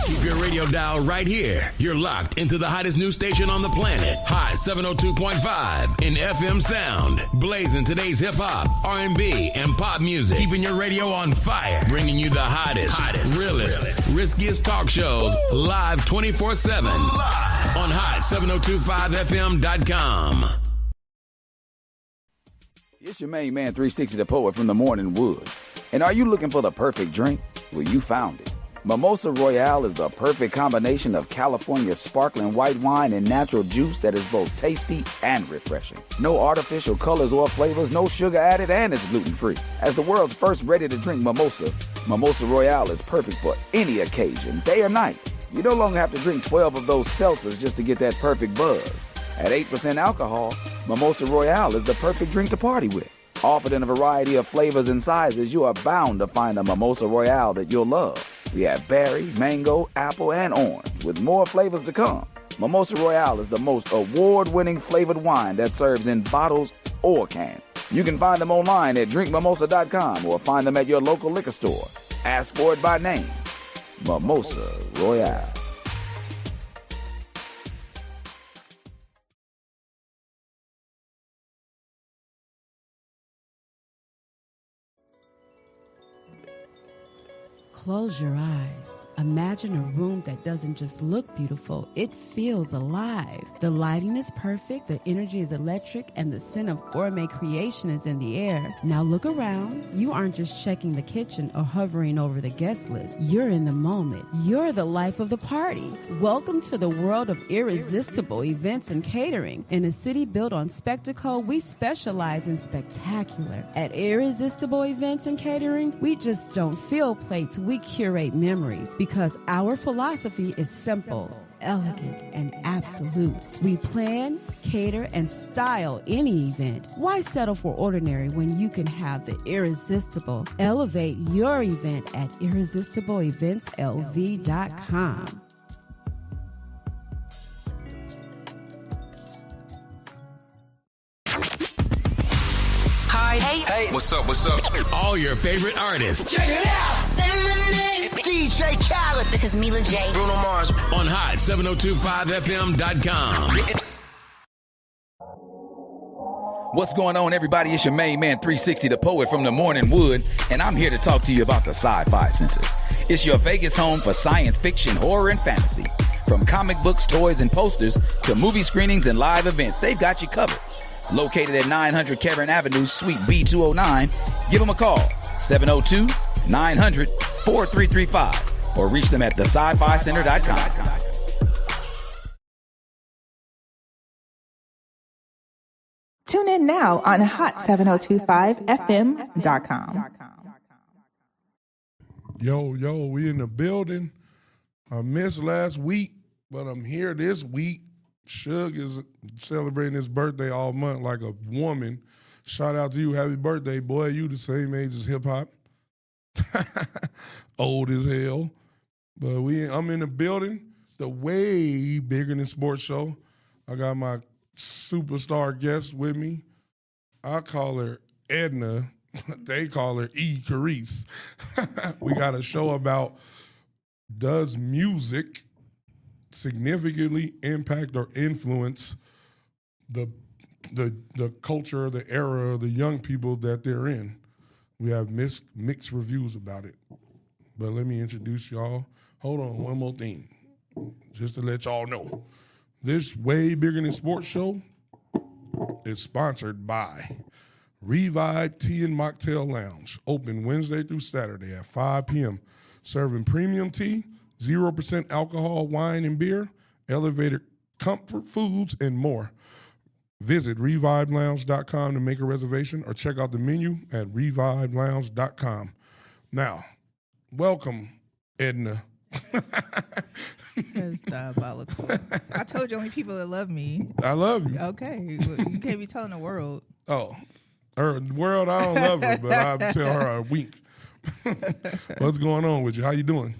Keep your radio dial right here. You're locked into the hottest news station on the planet. Hot 702.5 in FM sound. Blazing today's hip-hop, R&B, and pop music. Keeping your radio on fire. Bringing you the hottest, realest, riskiest talk shows live 24/7 on hot7025fm.com. It's your main man, 360 the Poet from the Morning Wood. And are you looking for the perfect drink? Well, you found it. Mimosa Royale is the perfect combination of California sparkling white wine and natural juice that is both tasty and refreshing. No artificial colors or flavors, no sugar added, and it's gluten-free. As the world's first ready-to-drink mimosa, Mimosa Royale is perfect for any occasion, day or night. You no longer have to drink 12 of those seltzers just to get that perfect buzz. At 8% alcohol, Mimosa Royale is the perfect drink to party with. Offered in a variety of flavors and sizes, you are bound to find a Mimosa Royale that you'll love. We have berry, mango, apple, and orange, with more flavors to come. Mimosa Royale is the most award-winning flavored wine that serves in bottles or cans. You can find them online at drinkmimosa.com or find them at your local liquor store. Ask for it by name. Mimosa Royale. Close your eyes. Imagine a room that doesn't just look beautiful, it feels alive. The lighting is perfect, the energy is electric, and the scent of gourmet creation is in the air. Now look around. You aren't just checking the kitchen or hovering over the guest list. You're in the moment. You're the life of the party. Welcome to the world of irresistible events and catering. In a city built on spectacle, we specialize in spectacular. At Irresistible Events and Catering, we just don't fill plates, we curate memories because our philosophy is simple, elegant, and absolute. We plan, cater, and style any event. Why settle for ordinary when you can have the irresistible? Elevate your event at irresistibleeventslv.com. Hi. Hey. What's up? All your favorite artists. Check it out. Say my name. DJ Khaled. This is Mila J. Bruno Mars. On hot7025fm.com. What's going on, everybody? It's your main man, 360 the Poet from the Morning Wood, and I'm here to talk to you about the Sci-Fi Center. It's your Vegas home for science fiction, horror, and fantasy. From comic books, toys, and posters to movie screenings and live events, they've got you covered. Located at 900 Cameron Avenue, Suite B209, give them a call, 702-900-4335, or reach them at thescificenter.com. Tune in now on hot7025fm.com. Yo, we in the building. I missed last week, but I'm here this week. Suge is celebrating his birthday all month like a woman. Shout out to you. Happy birthday, boy. You the same age as hip-hop. Old as hell. But I'm in the building. The way bigger than sports show. I got my superstar guest with me. I call her Edna. They call her E. Carice. We got a show about does music significantly impact or influence the culture, the era, the young people that they're in. We have mixed reviews about it. But let me introduce y'all. Hold on, one more thing. Just to let y'all know. This Way Bigger Than Sports show is sponsored by Revive Tea and Mocktail Lounge. Open Wednesday through Saturday at 5 p.m. Serving premium tea, 0% alcohol, wine, and beer, elevated comfort foods, and more. Visit revivelounge.com to make a reservation or check out the menu at revivelounge.com. Now, welcome, Edna. That's diabolical. I told you only people that love me. I love you. Okay. Well, you can't be telling the world. Oh, the world, I don't love her, but I'll tell her a wink. What's going on with you? How you doing?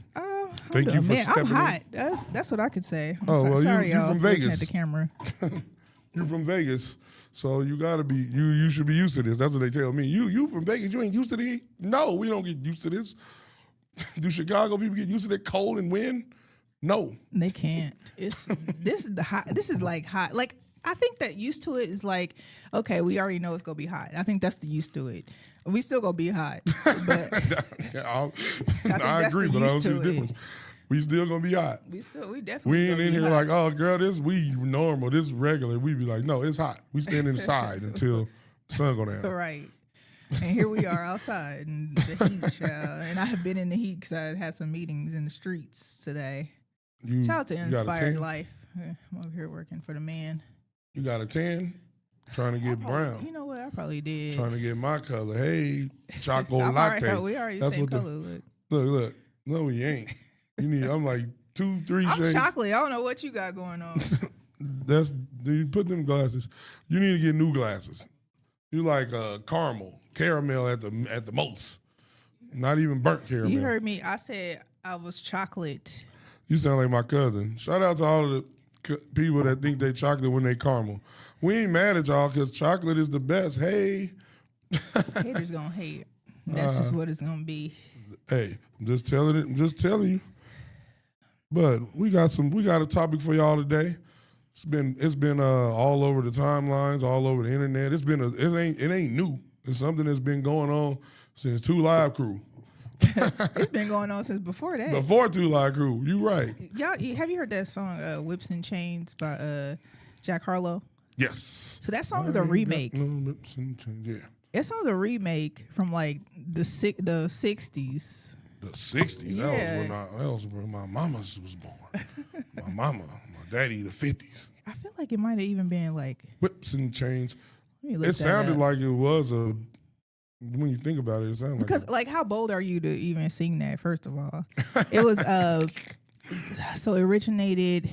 Thank you for stepping I'm hot. That's what I could say. Sorry, you're from Vegas. At the camera. You're from Vegas, so you gotta be. You should be used to this. That's what they tell me. You from Vegas? You ain't used to this? No, we don't get used to this. Do Chicago people get used to that cold and wind? No. They can't. This is the hot. This is like hot. Like I think that used to it is like, okay, we already know it's gonna be hot. I think that's the used to it. We still gonna be hot, but I agree, but I don't see the difference. We still gonna be hot. We definitely. We ain't gonna in be here hot. like, oh girl, we normal, this regular. We be like, no, it's hot. We stand inside until the sun go down. Right. And here we are outside in the heat, child. And I have been in the heat because I had some meetings in the streets today. Shout out to Inspired Life. I'm over here working for the man. You got a tan? Trying to get brown. You know what? I probably did. Trying to get my color. Hey, choco I'm latte. already, we already the same color. Look. No, we ain't. You need. I'm like 2-3 I'm shades. chocolate. I don't know what you got going on. You put them glasses. You need to get new glasses. You like caramel at the most. Not even burnt caramel. You heard me. I said I was chocolate. You sound like my cousin. Shout out to all of the people that think they chocolate when they caramel. We ain't mad at y'all because chocolate is the best. Hey. Haters gonna hate. That's just what it's gonna be. Hey, I'm just telling you. But we got a topic for y'all today. It's been all over the timelines, all over the internet. It ain't new. It's something that's been going on since 2 Live Crew. It's been going on since before that. Before 2 Live Crew, you right. Y'all, have you heard that song "Whips and Chains" by Jack Harlow? Yes. So that song is a remake. No whips and chains, yeah. That song's a remake from like the 60s. The 60s. Yeah. That was when my mama was born. my daddy, the 50s. I feel like it might have even been like Whips and Chains. Let me look It that sounded up. like it was when you think about it sounded because like how bold are you to even sing that? First of all, it was so it originated.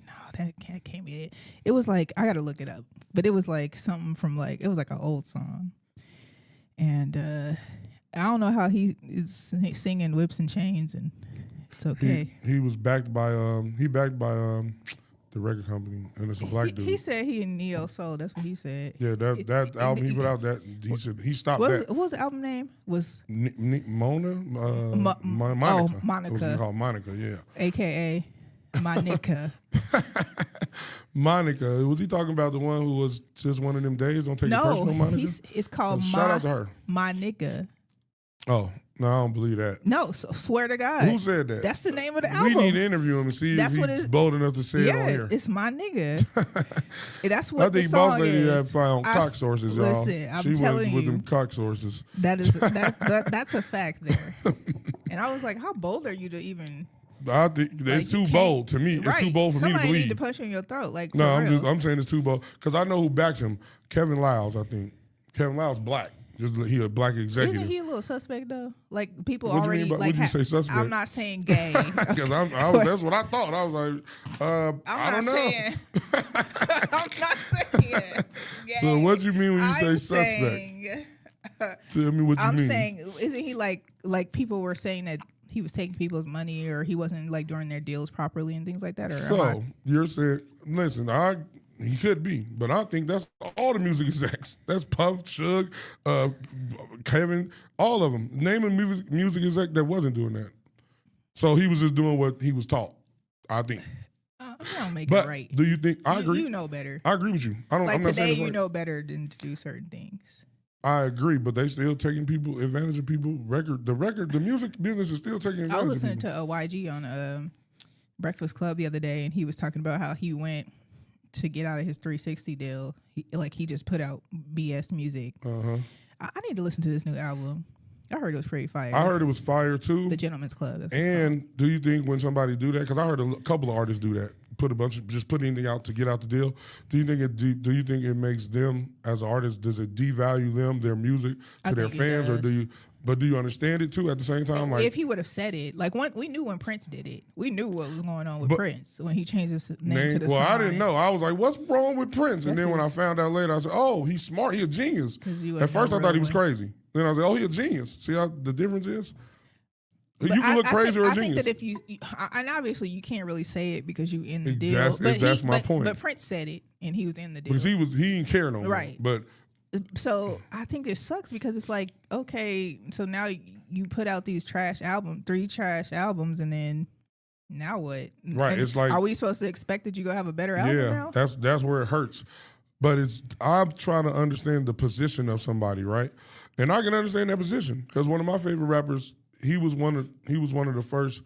No, that can't be it. It was like I gotta look it up, but it was like something from like it was like an old song, and I don't know how he is singing Whips and Chains, and it's okay. He was backed by the record company, and it's a black dude. He said he in neo soul. That's what he said. Yeah, that album he put out, that he stopped that. What was the album name? Was Monica. Monica. It was called Monica. Yeah. AKA Monica. Monica. Was he talking about the one who was just one of them days? Don't take it personal, Monica. It's called shout out to her. My Nigga. Oh. No, I don't believe that. No, so swear to God. Who said that? That's the name of the album. We need to interview him and see if he's bold enough to say it on here. It's My Nigga. That's what I think the song Boss Lady is. had found cock sources, y'all. Listen, I'm she telling went you. with them cock sources. That's a fact there. And I was like, how bold are you to even... I think it's too bold to me. Right. It's too bold for me to Somebody believe. need to punch you in your throat. Like, No, for I'm saying it's too bold because I know who backs him. Kevin Lyles, I think. Kevin Lyles black. He a black executive. Isn't he a little suspect though? Like people What you already mean by- like. what'd you say, suspect? I'm not saying gay. Because that's what I thought. I was like, I don't know. I'm not saying. Gay. So what you mean when you say suspect? Saying, Tell me what you mean. I'm saying, isn't he like people were saying that he was taking people's money or he wasn't like doing their deals properly and things like that? Or So you're saying, listen, he could be, but I think that's all the music execs. That's Puff, Suge, Kevin, all of them. Name a music exec that wasn't doing that. So he was just doing what he was taught, I think. I don't make but it right. Do you think, I agree. You know better. I agree with you. Like I'm not today, saying it's you right. know better than to do certain things. I agree, but they still taking people advantage of people. The music business is still taking advantage I was of listening people. to Waayyy on Breakfast Club the other day, and he was talking about how he went to get out of his 360 deal. He just put out BS music. Uh-huh. I need to listen to this new album. I heard it was pretty fire. I heard it was fire too. The Gentleman's Club. That's And do you think when somebody do that? Because I heard a couple of artists do that. Just put anything out to get out the deal. Do you think it makes them as artists? Does it devalue them, their music to their fans, or do you? But do you understand it too at the same time? Like if he would have said it, like we knew when Prince did it. We knew what was going on with Prince when he changed his name to the Well, sign. I didn't know. I was like, what's wrong with Prince? And then when I found out later, I said, oh, he's smart. He's a genius. At first, I thought he was crazy. Then I was like, oh, he's a genius. See how the difference is? But you can look crazy or a I genius. think that if you, and obviously you can't really say it because you in the deal. That's my point. But Prince said it, and he was in the deal. Because he didn't care no more. Right. But So I think it sucks because it's like, okay, so now you put out these 3 trash albums, and then now what? Right. And it's like, are we supposed to expect that you go have a better album now? That's where it hurts. But I'm trying to understand the position of somebody, right? And I can understand that position because one of my favorite rappers, he was one of the first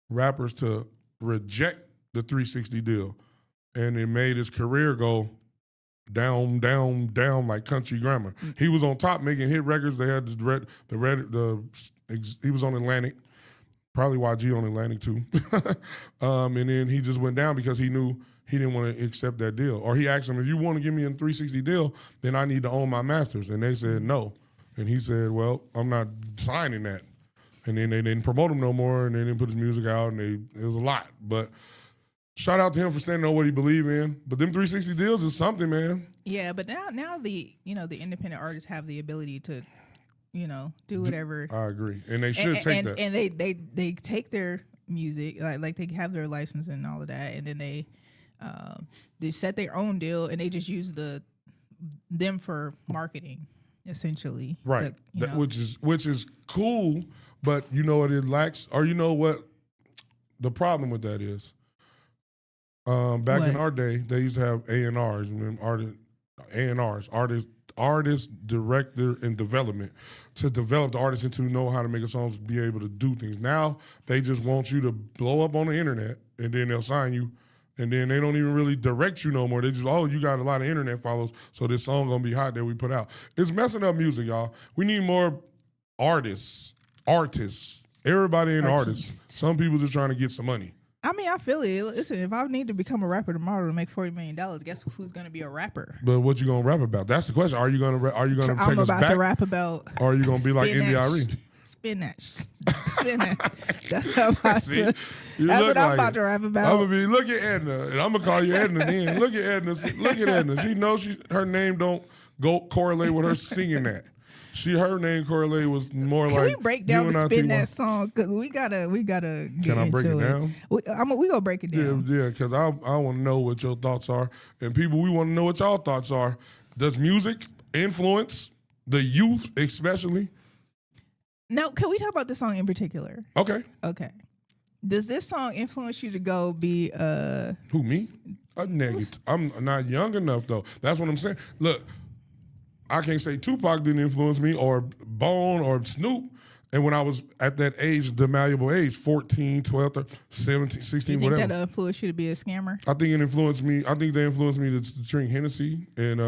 rappers to reject the 360 deal, and it made his career go down, down, down like country grammar. He was on top making hit records. They had he was on Atlantic, probably YG on Atlantic too, and then he just went down because he knew he didn't want to accept that deal. Or he asked them, if you want to give me a 360 deal, then I need to own my masters, and they said no. And he said, well, I'm not signing that. And then they didn't promote him no more, and they didn't put his music out, and it was a lot. But shout out to him for standing on what he believed in. But them 360 deals is something, man. Yeah, but now the independent artists have the ability to, do whatever. I agree, and they should take that. And they take their music, like they have their license and all of that, and then they set their own deal, and they just use them for marketing, essentially. Right, which is cool, but you know what it lacks, or you know what the problem with that is. Back in our day, they used to have A&Rs, artist, director, and development, to develop the artist into know how to make a song, be able to do things. Now they just want you to blow up on the internet, and then they'll sign you, and then they don't even really direct you no more. They just, you got a lot of internet follows, so this song gonna be hot that we put out. It's messing up music, y'all. We need more artists, everybody in artists. Some people just trying to get some money. I mean, I feel it. Listen, if I need to become a rapper tomorrow to make $40 million, guess who's going to be a rapper? But what you gonna rap about? That's the question. Are you gonna take us back? I'm about to rap about. Or are you gonna be like India.Arie? Spinach. That's what I'm about to rap about. I'm gonna be, look at Edna, and I'm gonna call you Edna then. Look at Edna. Look at Edna. She knows her name don't go correlate with her singing that. Her name correlate was more Can like. Can we break down the Spin That song? Because we gotta get Can I break into it down? We gonna break it down. Yeah, because I want to know what your thoughts are, and people, we want to know what y'all thoughts are. Does music influence the youth, especially? Now, can we talk about this song in particular? Okay. Does this song influence you to go be Who, me? I'm not young enough though. That's what I'm saying. Look, I can't say Tupac didn't influence me, or Bone, or Snoop. And when I was at that age, the malleable age, 14, 12, 13, 17, 16, you think whatever. that influenced you to be a scammer? I think it influenced me. I think they influenced me to drink Hennessy and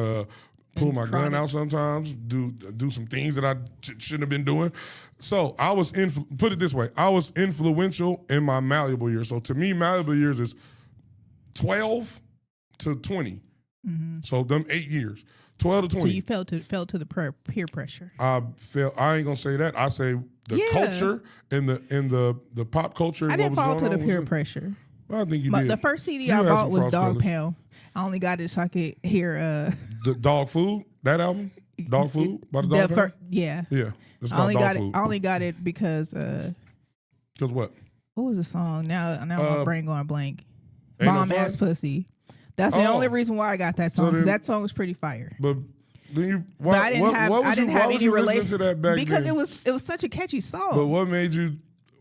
pull my gun out sometimes, do some things that I shouldn't have been doing. So I was, put it this way, I was influential in my malleable years. So to me, malleable years is 12 to 20. Mm-hmm. So them 8 years. 12 to 20. So you fell to the peer pressure. I ain't gonna say that. I say the culture and the pop culture. I didn't fall to the peer pressure. Well, I think you did. The first CD I bought was Dog Pound. I only got it so I could hear the Dog Food, that album? Dog Food by the Dog Pound? Yeah. It's called Dog Food. I only got it because what? What was the song? Now my brain going blank. Bomb Ass Pussy. That's the only reason why I got that song, because that song was pretty fire. But then I didn't have any relation to that back because then? it was such a catchy song. But what made you?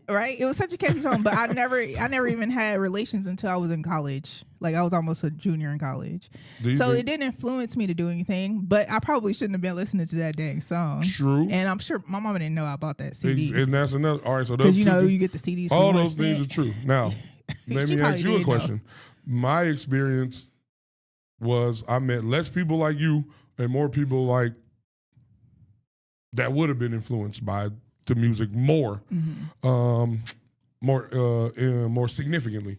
Right, it was such a catchy song, but I never even had relations until I was in college. Like I was almost a junior in college, so it didn't influence me to do anything. But I probably shouldn't have been listening to that dang song. True, and I'm sure my mama didn't know I bought that CD. And that's another. All right, so because you get the CDs. All those things are true. Now, let me ask you a question. My experience was I met less people like you and more people like that would have been influenced by the music more, more significantly.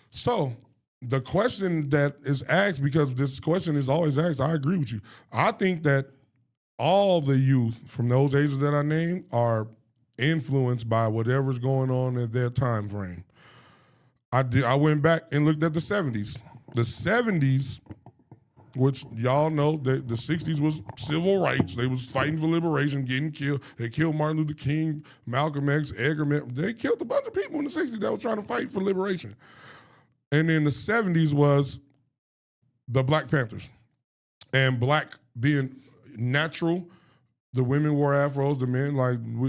So the question that is asked, because this question is always asked, I agree with you. I think that all the youth from those ages that I named are influenced by whatever's going on at their time frame. I went back and looked at the 70s. The 70s, which y'all know, the 60s was civil rights. They was fighting for liberation, getting killed. They killed Martin Luther King, Malcolm X, Edgar. They killed a bunch of people in the 60s that were trying to fight for liberation. And then the 70s was the Black Panthers. And black being natural. The women wore afros. The men,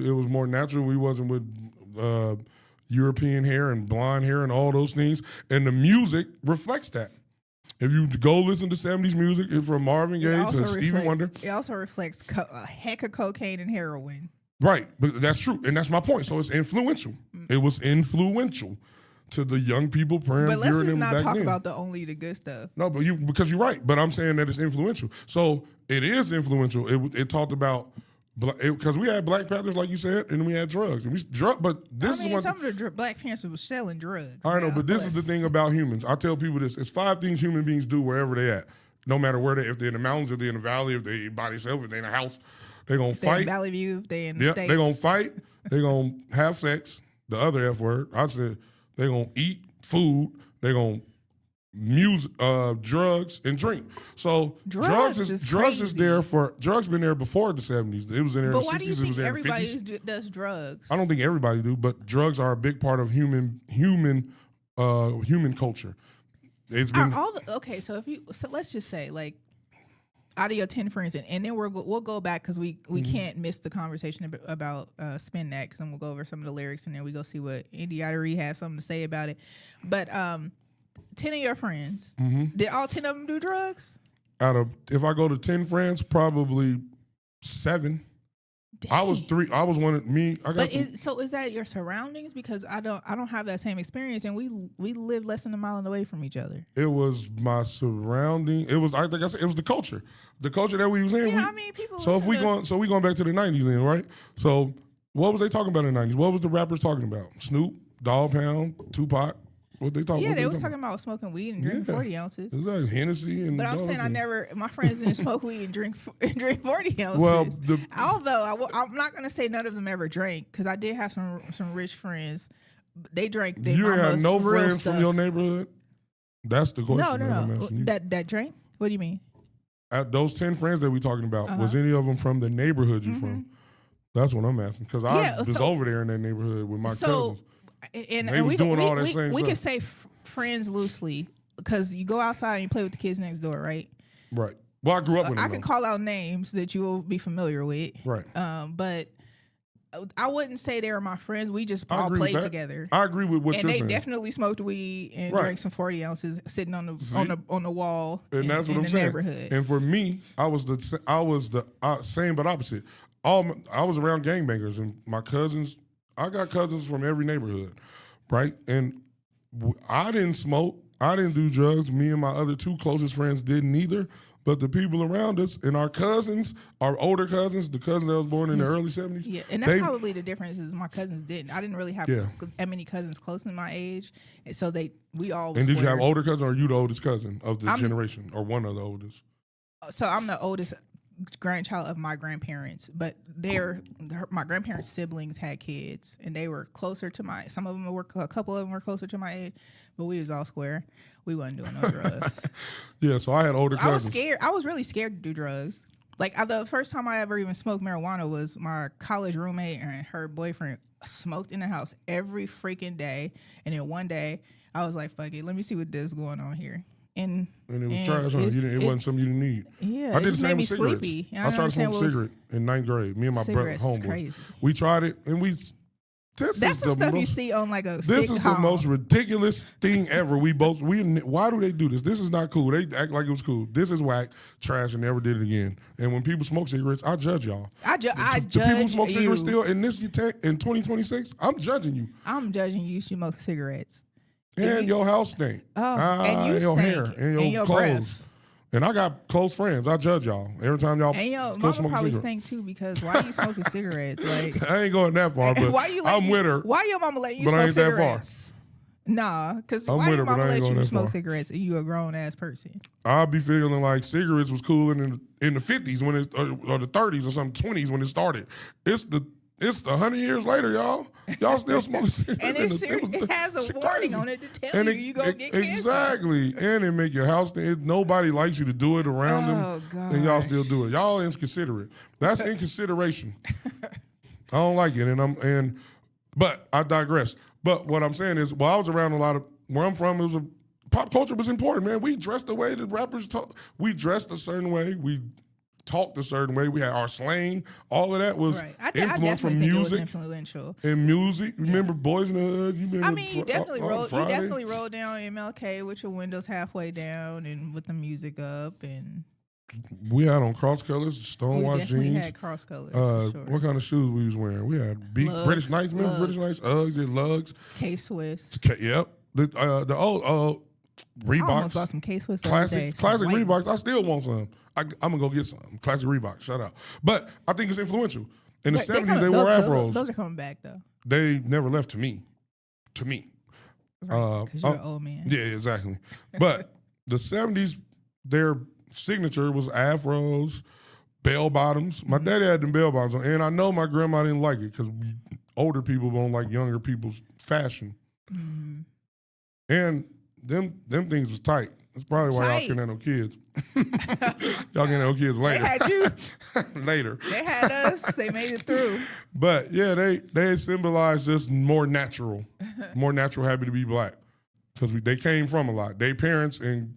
it was more natural. We wasn't with European hair and blonde hair and all those things. And the music reflects that. If you go listen to 70s music, it's from Marvin Gaye to Stevie Wonder. It also reflects a heck of cocaine and heroin. Right, but that's true, and that's my point. So it's influential. It was influential to the young people praying. But let's just not talk then. about only the good stuff. No, but because you're right. But I'm saying that it's influential. So it is influential. It talked about because we had Black Panthers, like you said, and we had drugs. And but this is what some of the Black Panthers was selling drugs. I know, but this is the thing about humans. I tell people this: it's 5 things human beings do wherever they at. No matter where if they're in the mountains, if they're in the valley, if they by themselves, if they're in a house. They're going to fight. Valley View, if they in the States. They're going to fight. They're going to have sex. The other F word. I said they're going to eat food. They're going to drugs and drink. So drugs is there for, drugs been there before the 70s. It was in there in the 60s. But why do you think everybody does drugs? I don't think everybody do, but drugs are a big part of human culture. It's been so let's just say out of your 10 friends, and then we'll go back because we can't miss the conversation about Spin That, because then we'll go over some of the lyrics and then we go see what Indy Ottery has something to say about it. But 10 of your friends, did all 10 of them do drugs? If I go to 10 friends, probably 7. Dang. I was 3. I was one of me. So is that your surroundings? Because I don't have that same experience, and we live less than a mile away from each other. It was my surrounding. It was, like I said, it was the culture that we was in. Yeah, people. So we going back to the 90s then, right? So what was they talking about in the 90s? What was the rappers talking about? Snoop, Dogg Pound, Tupac. What they talking? Yeah, they was talking about smoking weed and drinking 40 ounces. Exactly, Hennessy and. But I'm saying my friends didn't smoke weed and drink 40 ounces. Well, although I'm not gonna say none of them ever drank, because I did have some rich friends. They drank. You had no friends from your neighborhood. That's the question. No. That drank. What do you mean? At those 10 friends that we talking about, was any of them from the neighborhood you from? That's what I'm asking, because I was over there in that neighborhood with my cousins. And we can say friends loosely, because you go outside and you play with the kids next door, right? Right. Well, I grew up with them. I can call out names that you will be familiar with. Right. But I wouldn't say they were my friends. We just all played together. I agree with what you're saying. And they definitely smoked weed and drank some 40 ounces sitting on the wall and that's what I'm saying. Neighborhood. And for me, I was the same but opposite. I was around gangbangers, and my cousins. I got cousins from every neighborhood, right? And I didn't smoke. I didn't do drugs. Me and my other 2 closest friends didn't either. But the people around us and our cousins, our older cousins, the cousins that was born in the early 70s. Yeah, and that's probably the difference is my cousins didn't. I didn't really have that many cousins close to my age. And so we all was. And did you have older cousins, or are you the oldest cousin of the generation, or one of the oldest? So I'm the oldest grandchild of my grandparents, but my grandparents' siblings had kids, and they were closer to a couple of them were closer to my age, but we was all square. We wasn't doing no drugs. Yeah, so I had older cousins. I was scared. I was really scared to do drugs. The first time I ever even smoked marijuana was my college roommate and her boyfriend smoked in the house every freaking day, and then one day I was like, fuck it, let me see what this going on here. And it was trash. It wasn't something you didn't need. Yeah, I did the same with cigarettes. I tried to smoke a cigarette in 9th grade. Me and my brother homeboys. We tried it, and that's some stuff you see on a This is the most ridiculous thing ever. Why do they do this? This is not cool. They act like it was cool. This is whack, trash, and never did it again. And when people smoke cigarettes, I judge y'all. I judge the people who smoke cigarettes still in this in 2026. I'm judging you. I'm judging you. Smoke cigarettes. And your house stink. And your hair and your clothes. Breath. And I got close friends. I judge y'all every time y'all. And your mama probably stink too, because why are you smoking cigarettes? I ain't going that far, but I'm with her. Why your mama let you but smoke I ain't cigarettes? That far. Nah, because why your mama let you smoke cigarettes and you a grown ass person? I'll be feeling like cigarettes was cool in the 50s when or the 30s or some 20s when it started. It's 100 years later, y'all. Y'all still smoking cigarettes. And it has a warning on it to tell you go get cancer. Exactly. And it make your house, nobody likes you to do it around them. God. And y'all still do it. Y'all inconsiderate. That's inconsideration. I don't like it. But I digress. But what I'm saying is, I was around a lot of, where I'm from, pop culture was important, man. We dressed the way the rappers talk. We dressed a certain way. We talked a certain way. We had our slang. All of that was Right. I influence from definitely think it was music. influential. And music. Remember Boys in the Hood? You remember I mean, you definitely Friday? rolled down MLK with your windows halfway down and with the music up, and We had on cross colors, we stonewashed definitely jeans. had cross colors. For sure. What kind of shoes we was wearing? We had Lugs, British Knights. Remember Lugs. British Knights? Uggs and Lugs. K-Swiss. Yep. The old Reeboks. I almost bought some K-Swiss the other day. Classic Some white Reeboks. I ones. still want some. I'm gonna go get some classic Reeboks. Shout out. But I think it's influential. In the But '70s, they wore afros. Those are coming back though. They never left to me. To me. Right, because you're an old man. Yeah, exactly. But the '70s, their signature was afros, bell bottoms. My daddy had them bell bottoms on, and I know my grandma didn't like it because older people don't like younger people's fashion. And them things was tight. That's probably why y'all couldn't have no kids. Y'all can't have no kids They later. had you. Later. They had us. They made it through. But yeah, they symbolized us more natural, happy to be black, because they came from a lot. They parents and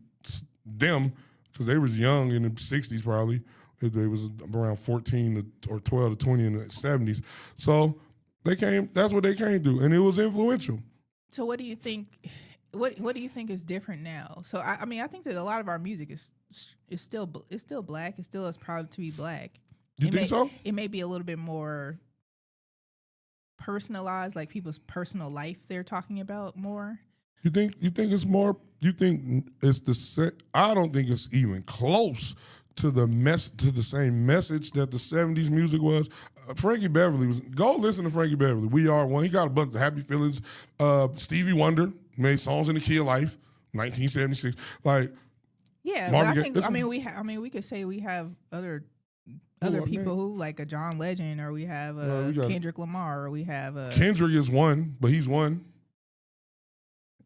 them, because they was young in the '60s probably. They was around 14 or 12 to 20 in the '70s. So they came. That's what they came to, and it was influential. So what do you think? What do you think is different now? So I mean, I think that a lot of our music is still black. It's still as proud to be black. You think so? It may be a little bit more personalized, like people's personal life they're talking about more. You think it's more? You think it's the? I don't think it's even close to the same message that the '70s music was. Frankie Beverly was. Go listen to Frankie Beverly. We Are One. He got a bunch of Happy Feelings. Stevie Wonder made songs in the Key of Life, 1976. Like, yeah, Marvin but Gaye, we could say we have other what people who like a John Legend, or we have we got Kendrick Lamar, or we have a Kendrick is one, but he's one.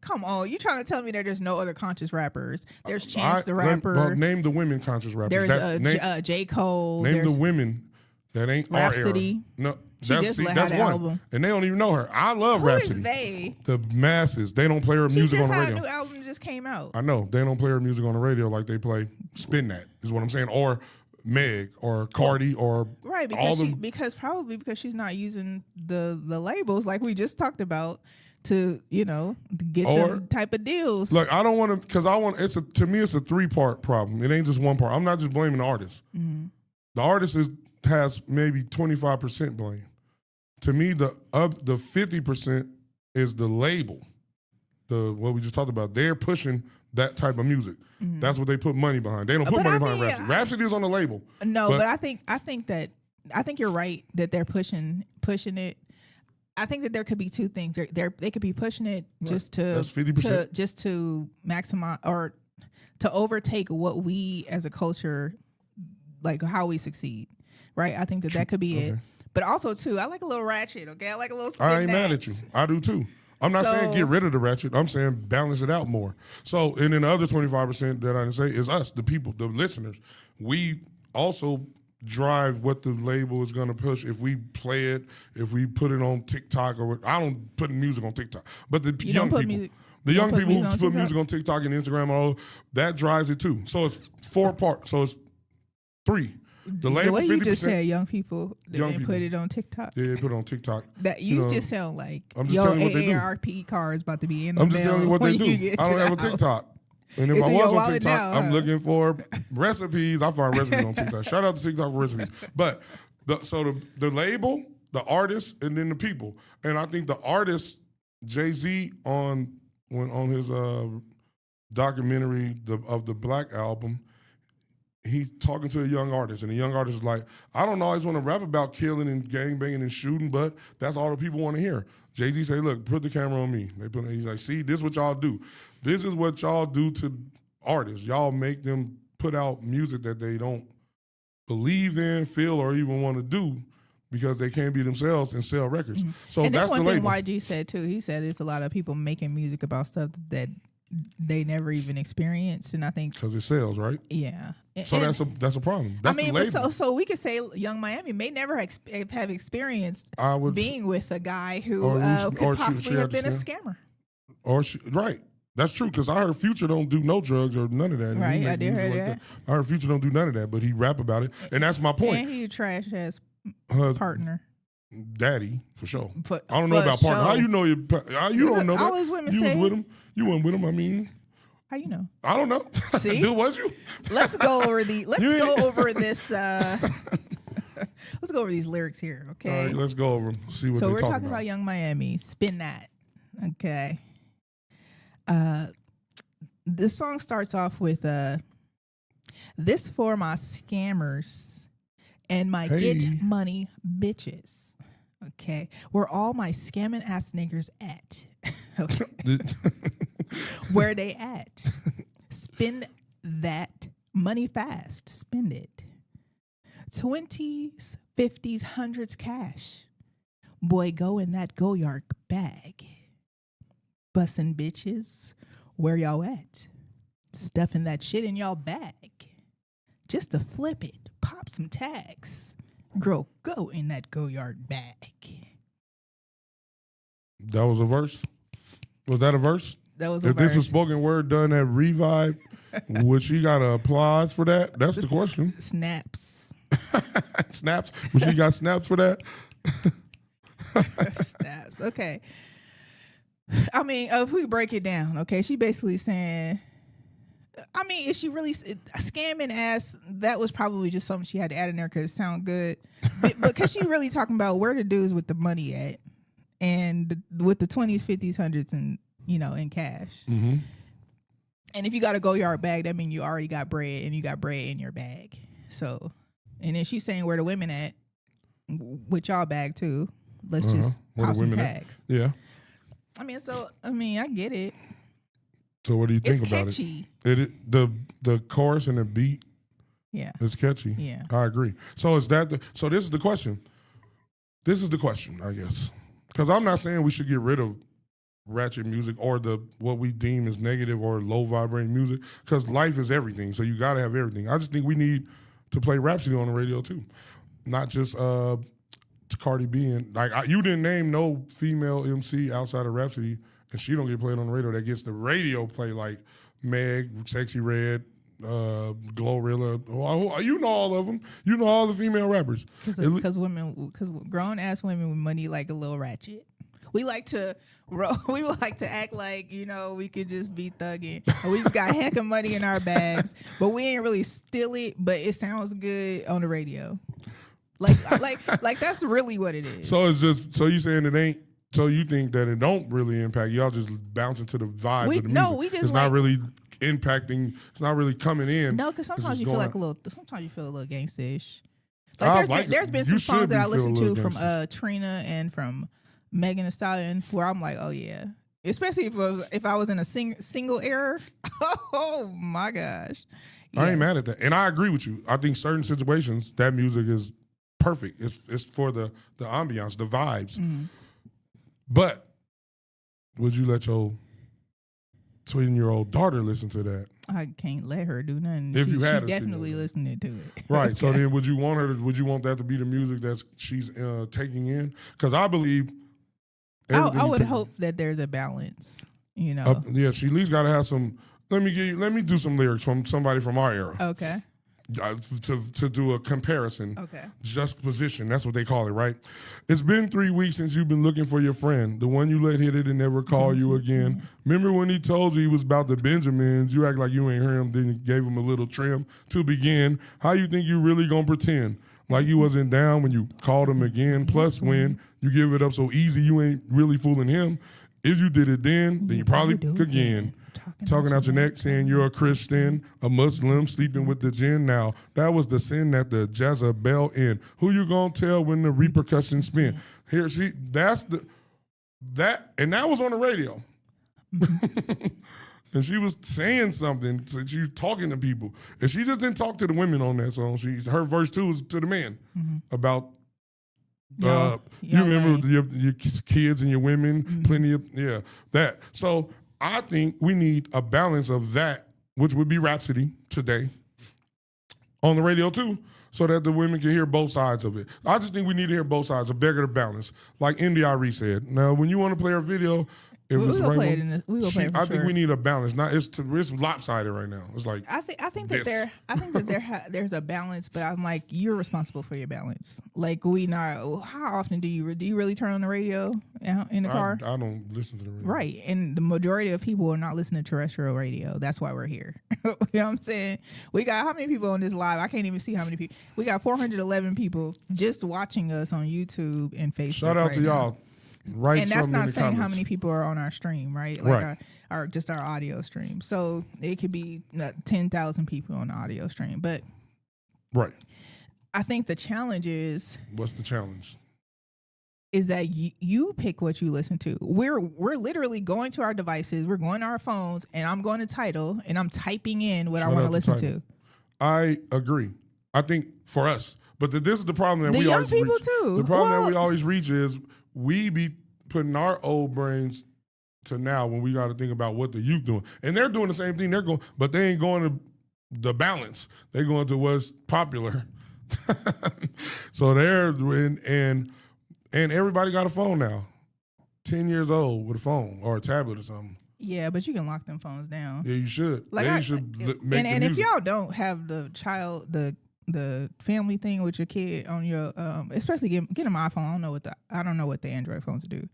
Come on, you trying to tell me that there's no other conscious rappers? There's Chance the Rapper. Well, name the women conscious rappers. There's J. Cole. Name there's the women that ain't Rhapsody. our era. No, She just had that's an one. album. And they don't even know her. I love Who Rhapsody. is they? The masses. They don't play her She music just on the had radio. a new album that just came out. I know. They don't play her music on the radio like they play Spin That, is what I'm saying. Or Meg or Cardi or Right, all because because she's not using the labels like we just talked about to get them type of deals. Look, I don't want to, because to me it's a 3-part problem. It ain't just one part. I'm not just blaming the artist. Mm-hmm. The artist has maybe 25% blame. To me, the 50% is the label. What we just talked about. They're pushing that type of music. Mm-hmm. That's what they put money behind. They don't put money behind Rhapsody. Rhapsody is on the label. No, but I think you're right that they're pushing it. I think that there could be two things. They could be pushing it just to That's 50%. just to maximize or to overtake what we as a culture, like how we succeed. Right? I think that could be it. But also too, I like a little ratchet. Okay, I like a little. I ain't mad at you. I do too. I'm not saying get rid of the ratchet. I'm saying balance it out more. So, and then the other 25% that I didn't say is us, the people, the listeners. We also drive what the label is going to push. If we play it, if we put it on TikTok, or I don't put music on TikTok, but the young people. The young people who put music on TikTok and Instagram, all that drives it too. So it's 4 parts. So it's 3. The label, way 50%. You just said young people, Young they people. put it on TikTok. Yeah, they put it on TikTok. That you just sound like I'm just your telling you what they do. AARP car is about to be in the I'm just telling you what they when you do. get I to don't the have a house. TikTok. And if It's I in was your on wallet TikTok, now, I'm huh? looking for recipes. I find recipes on TikTok. Shout out to TikTok for recipes. But the label, the artist, and then the people. And I think the artist, Jay-Z, on his documentary of the Black Album, he's talking to a young artist, and the young artist is like, I don't always want to rap about killing and gangbanging and shooting, but that's all the people want to hear. Jay-Z say, look, put the camera on me. He's like, see, this is what y'all do. This is what y'all do to artists. Y'all make them put out music that they don't believe in, feel, or even want to do because they can't be themselves and sell records. Mm-hmm. So and that's one the thing label. YG said too. He said it's a lot of people making music about stuff that they never even experienced, and I think Because it sells, right? yeah. So And- that's a problem. That's I mean, the but label. so we could say Young Miami may never have experienced I would being with a guy who or could she possibly had have been a to scammer. Or right. That's true, because I heard Future don't do no drugs or none of that. And he Right, make I did music hear that. I heard Future don't do none of that, but he rap about it. And that's my point. And he a trash ass partner. Daddy, for sure. For- I don't know for about partner. How sure. you know you don't know that? All those women you say- was with him. You weren't with him, I mean. How you know? I don't know. See? Dude, was you? Let's go over the. Let's You go ain't- over this. Let's go over these lyrics here, All okay? right, let's go over them. See what So they're we're talking talking about Young Miami. Spin that, okay? This song starts off with "This for my scammers and my Hey. get money bitches." Okay, where all my scamming ass niggas at? Okay, where they at? Spend that money fast. Spend it. 20s, 50s, hundreds cash. Boy, go in that Goyard bag. Bussin' bitches, where y'all at? Stuffing that shit in y'all bag. Just to flip it, pop some tags. Girl, go in that Goyard bag. That was a verse? Was that a verse? That was a If verse. this was spoken word done at Revive, would she got applause for that? That's the question. Snaps. Snaps? Would she got snaps for that? Snaps. Okay. I mean, if we break it down, okay, she basically saying, I mean, is she really scamming ass? That was probably just something she had to add in there because it sound good. Because she really talking about where the dudes with the money at and with the 20s, 50s, 100s, and, you know, in cash. Mm-hmm. And if you got a Goyard bag, that means you already got bread and you got bread in your bag. So, and then she's saying where the women at with y'all bag too. Let's just Where the pop some women at? tags. Yeah. I mean, I get it. So what do you think It's about catchy. it? The chorus and the beat Yeah. is catchy. Yeah. I agree. So is that so this is the question. This is the question, I guess. Because I'm not saying we should get rid of ratchet music or what we deem as negative or low vibrating music, because life is everything. So you got to have everything. I just think we need to play Rhapsody on the radio too, not just Cardi B. And you didn't name no female MC outside of Rhapsody, and she don't get played on the radio that gets the radio play like Meg, Sexy Red, Glorilla. Well, you know all of them. You know all the female rappers. Because grown ass women with money like a little ratchet. We like to act like, you know, we could just be thugging. And we just got heck of money in our bags, but we ain't really steal it, but it sounds good on the radio. Like that's really what it is. So it's just, so you saying it ain't, so you think that it don't really impact, y'all just bounce into the vibe of the music. No, we just it's not really impacting, it's not really coming in. No, because sometimes you feel like sometimes you feel a little gangsta-ish. I Like there's been some you songs should that I feel a listened to little from gangsta-ish. Trina and from Megan Thee Stallion where I'm like, oh yeah. Especially if I was in a single error. Oh my gosh. I ain't Yes. mad at that. And I agree with you. I think certain situations, that music is perfect. It's for the ambiance, the vibes. Mm-hmm. But would you let your 20-year-old daughter listen to that? I can't let her do nothing. If you had her she sitting definitely there. listening to it. Right. So then would you want that to be the music that she's taking in? Because I believe I would hope that there's a balance, you know. Yeah, she at least got to have some. Let me do some lyrics from somebody from our era Okay. to do a comparison. Okay. Juxtaposition, that's what they call it, right? It's been 3 weeks since you've been looking for your friend, the one you let hit it and never call you again. Remember when he told you he was about the Benjamins? You act like you ain't heard him, then you gave him a little trim to begin. How you think you really gonna pretend? Like you wasn't down when you called him again. Plus, when you give it up so easy, you ain't really fooling him. If you did it then you probably could again. Talking out your neck, saying you're a Christian, a Muslim, sleeping with the jinn. Now, that was the sin that the Jezebel in. Who you gonna tell when the repercussions spin? Here, and that was on the radio. And she was saying something. She was talking to people, and she just didn't talk to the women on that song. Her verse 2 was to the men about. You remember your kids and your women, plenty of that. So I think we need a balance of that, which would be Rhapsody today, on the radio too, so that the women can hear both sides of it. I just think we need to hear both sides, a bigger balance. Like NDRE said, now when you want to play her video, If We it's the gonna right play it one. in this. We gonna play it for I think sure. we need a balance. It's lopsided right now. It's like I think that this. there's a balance, but I'm like, you're responsible for your balance. Like, we not. How often do you really turn on the radio out in the car? I don't listen to the radio. Right, and the majority of people are not listening to terrestrial radio. That's why we're here. You know what I'm saying? We got how many people on this live? I can't even see how many people. We got 411 people just watching us on YouTube and Facebook. Shout out to y'all. Write And that's something in not the saying comments. how many people are on our stream, right? Like Right. our just our audio stream. So it could be 10,000 people on the audio stream. But Right. I think the challenge is What's the challenge? that you pick what you listen to. We're literally going to our devices, we're going to our phones, and I'm going to Tidal and I'm typing in what I Shout want to out to listen Tidal. to. I agree. I think for us, but this is the problem that The we young always people reach. too. The problem that Well- we always reach is we be putting our old brains to now when we got to think about what the youth doing, and they're doing the same thing. They're going, but they ain't going to the balance. They're going to what's popular. So they're and everybody got a phone now. 10 years old with a phone or a tablet or something. Yeah, but you can lock them phones down. Yeah, you should. Like They I- should make and the if music. y'all don't have the family thing with your kid on your especially get them an iPhone. I don't know what the Android phones do,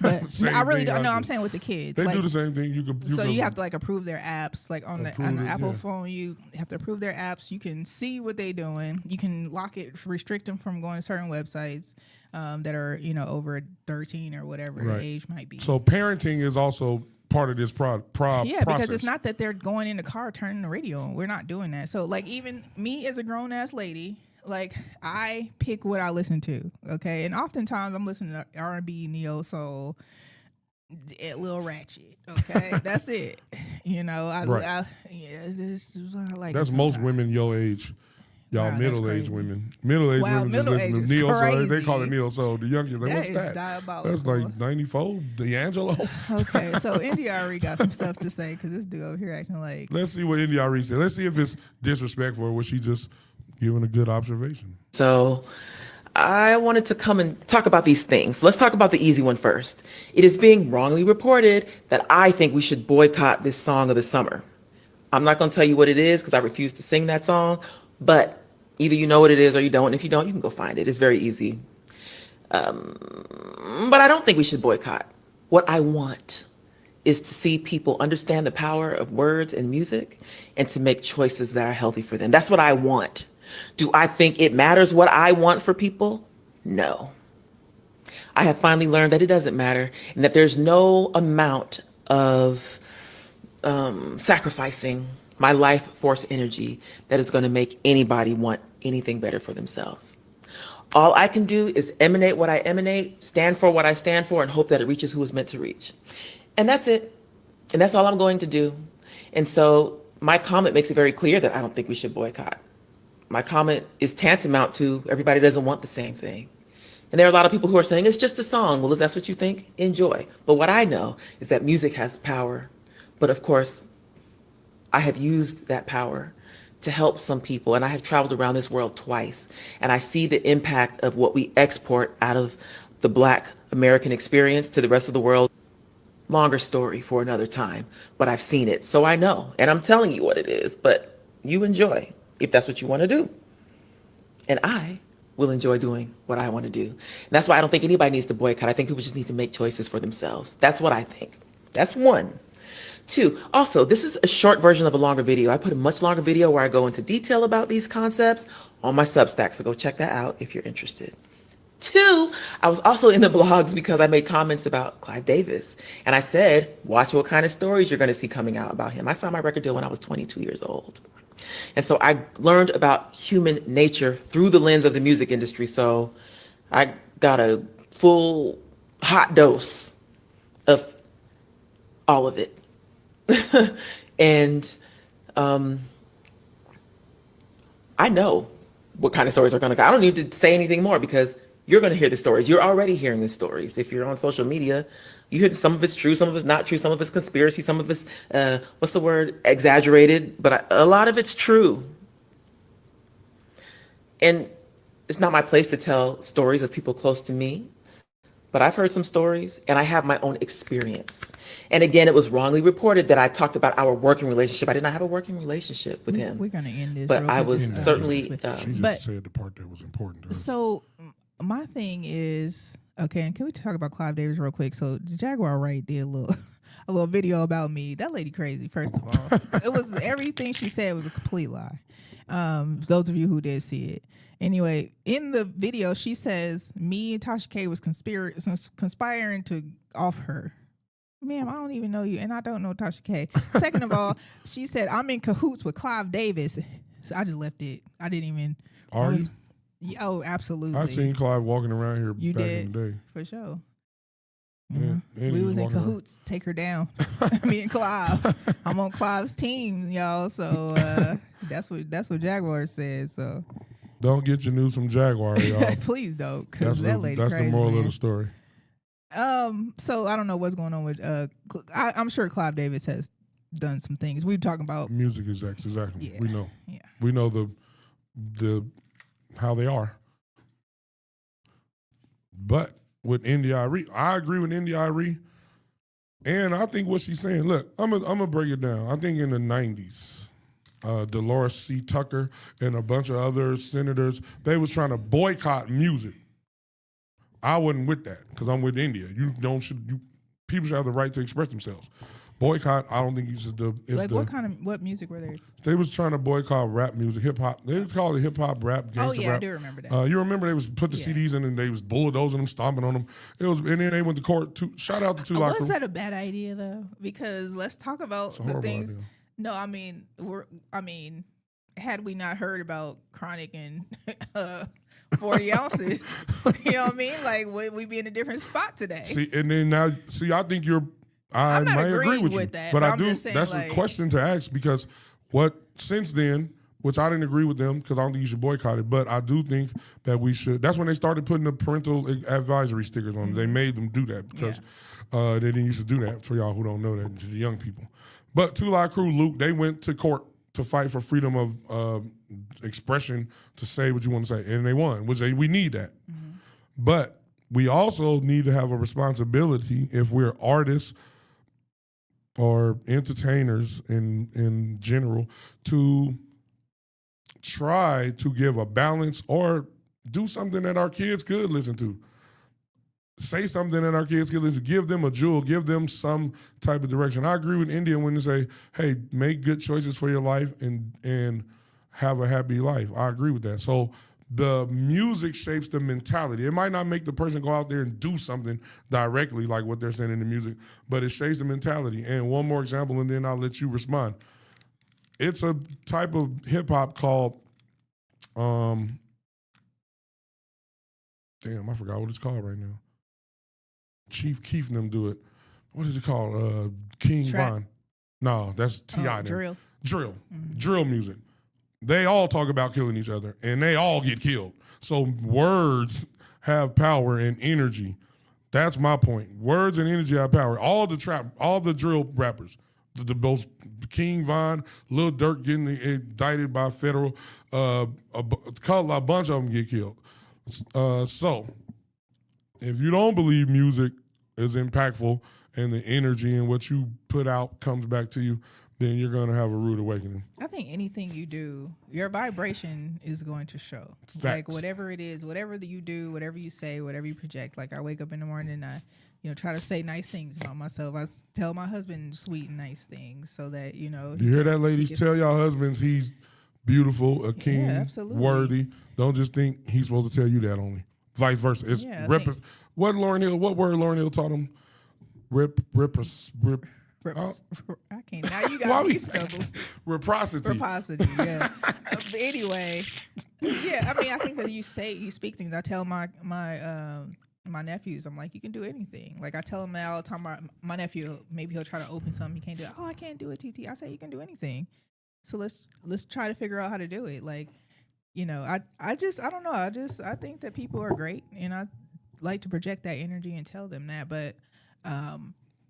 but Same I really thing don't I know. do. I'm saying with the kids, They like, do the same thing. you have to like approve their apps. Like on the Approve it, Apple yeah. phone, you have to approve their apps. You can see what they're doing. You can lock it, restrict them from going to certain websites that are over 13 or whatever Right. the age might be. So parenting is also part of this Yeah, process. because it's not that they're going in the car turning the radio on. We're not doing that. So like even me as a grown ass lady, like I pick what I listen to. Okay, and oftentimes I'm listening to R&B, neo soul, a little ratchet. Okay, that's it. Right. It's just, I like That's it most sometimes. women your age. Y'all Wow, that's middle-aged crazy. women. Middle-aged Wow, women just middle-aged listen is to neo soul. They call it crazy. neo soul. The young kids, like, That what's is that? diabolical. That's like 94, D'Angelo. Okay, so Indy already got some stuff to say because this dude over here acting like. Let's see what Indy Ari said. Let's see if it's disrespectful or was she just giving a good observation. So I wanted to come and talk about these things. Let's talk about the easy one first. It is being wrongly reported that I think we should boycott this song of the summer. I'm not going to tell you what it is because I refuse to sing that song, but either you know what it is or you don't. And if you don't, you can go find it. It's very easy. But I don't think we should boycott. What I want is to see people understand the power of words and music and to make choices that are healthy for them. That's what I want. Do I think it matters what I want for people? No. I have finally learned that it doesn't matter and that there's no amount of sacrificing my life force energy that is going to make anybody want anything better for themselves. All I can do is emanate what I emanate, stand for what I stand for, and hope that it reaches who it's meant to reach. And that's it. And that's all I'm going to do. And so my comment makes it very clear that I don't think we should boycott. My comment is tantamount to everybody doesn't want the same thing. And there are a lot of people who are saying it's just a song. Well, if that's what you think, enjoy. But what I know is that music has power. But of course, I have used that power to help some people. And I have traveled around this world twice. And I see the impact of what we export out of the Black American experience to the rest of the world. Longer story for another time, but I've seen it. So I know, and I'm telling you what it is, but you enjoy if that's what you want to do. And I will enjoy doing what I want to do. And that's why I don't think anybody needs to boycott. I think people just need to make choices for themselves. That's what I think. That's one. Two, also, this is a short version of a longer video. I put a much longer video where I go into detail about these concepts on my Substack, so go check that out if you're interested. Two, I was also in the blogs because I made comments about Clive Davis. And I said, watch what kind of stories you're going to see coming out about him. I saw my record deal when I was 22 years old. And so I learned about human nature through the lens of the music industry. So I got a full hot dose of all of it. And I know what kind of stories are going to come. I don't need to say anything more because you're going to hear the stories. You're already hearing the stories. If you're on social media, you hear some of it's true, some of it's not true, some of it's conspiracy, some of it's, what's the word, exaggerated, but a lot of it's true. And it's not my place to tell stories of people close to me, but I've heard some stories and I have my own experience. And again, it was wrongly reported that I talked about our working relationship. I did not have a working relationship with him. We're going to end this. But real I quick. was certainly. She just said the part that was important to her. So my thing is, okay, and can we talk about Clive Davis real quick? So the Jaguar Wright did a little video about me. That lady crazy, first of all. It was everything she said was a complete lie. Those of you who did see it. Anyway, in the video, she says me and Tasha K was conspiring to off her. Ma'am, I don't even know you, and I don't know Tasha K. Second of all, she said I'm in cahoots with Clive Davis. So I just left it. I didn't even. Are you? Oh, absolutely. I've seen Clive walking around here You back did, in the day. for sure. Yeah, and We he was in walking around. cahoots. Take her down. Me and Clive. I'm on Clive's team, y'all. So that's what Jaguar says. So Don't get your news from Jaguar, y'all. please don't, because that lady That's crazy, the moral man. of the story. So I don't know what's going on with. I'm sure Clive Davis has done some things. We're talking about Music is exactly. Yeah, We know. yeah. We know the how they are. But with India Irie, I agree with India Irie. And I think what she's saying, look, I'm gonna break it down. I think in the 90s, Dolores C. Tucker and a bunch of other senators, they was trying to boycott music. I wasn't with that because I'm with India. People should have the right to express themselves. Boycott, I don't think you should do. What music were they? They was trying to boycott rap music, hip hop. They was called it hip hop, rap, gangsta Oh yeah, rap. I do remember that. You remember they was put the CDs in and they was bulldozing them, stomping on them. And then they went to court. Shout out to Two Lock Was Crew. that a bad idea though? Because let's talk about It's a the horrible things. idea. No, I mean, had we not heard about Chronic and 40 ounces, you know what I mean? Like, would we be in a different spot today? I think I I'm not might agree agreeing with you, with that, but but I I'm do. just saying, That's like- a question to ask because since then, which I didn't agree with them because I don't think you should boycott it, but I do think that we should. That's when they started putting the parental advisory stickers on. They made them do that because they didn't used to do that. For y'all who don't know that, to the young people. But Two Live Crew, Luke, they went to court to fight for freedom of expression to say what you want to say, and they won. We need that, but we also need to have a responsibility if we're artists or entertainers in general to try to give a balance or do something that our kids could listen to. Say something that our kids could listen to. Give them a jewel. Give them some type of direction. I agree with India when they say, hey, make good choices for your life and have a happy life. I agree with that. So the music shapes the mentality. It might not make the person go out there and do something directly like what they're saying in the music, but it shapes the mentality. And one more example, and then I'll let you respond. It's a type of hip-hop called, damn, I forgot what it's called right now. Chief Keef and them do it. What is it called? King Trap. Von. No, that's T.I. Drill. Drill music. They all talk about killing each other, and they all get killed. So words have power and energy. That's my point. Words and energy have power. All the drill rappers, both King Von, Lil Durk getting indicted by federal, a bunch of them get killed. So if you don't believe music is impactful and the energy and what you put out comes back to you, then you're going to have a rude awakening. I think anything you do, your vibration is going to show. Facts. Like whatever it is, whatever that you do, whatever you say, whatever you project. Like I wake up in the morning and I, try to say nice things about myself. I tell my husband sweet and nice things so that, You hear that, ladies? Tell y'all husbands he's beautiful, a king, absolutely. worthy. Don't just think he's supposed to tell you that only. Vice versa. It's what word Lauryn Hill taught him? I can't. Now you got me stumbled. Reciprocity. Reciprocity, yeah. But anyway, yeah. I mean, I think that you speak things. I tell my nephews, I'm like, you can do anything. Like I tell them all the time. My nephew, maybe he'll try to open something he can't do. Oh, I can't do it, TT. I say you can do anything. So let's try to figure out how to do it. Like, I don't know. I think that people are great, and I like to project that energy and tell them that. But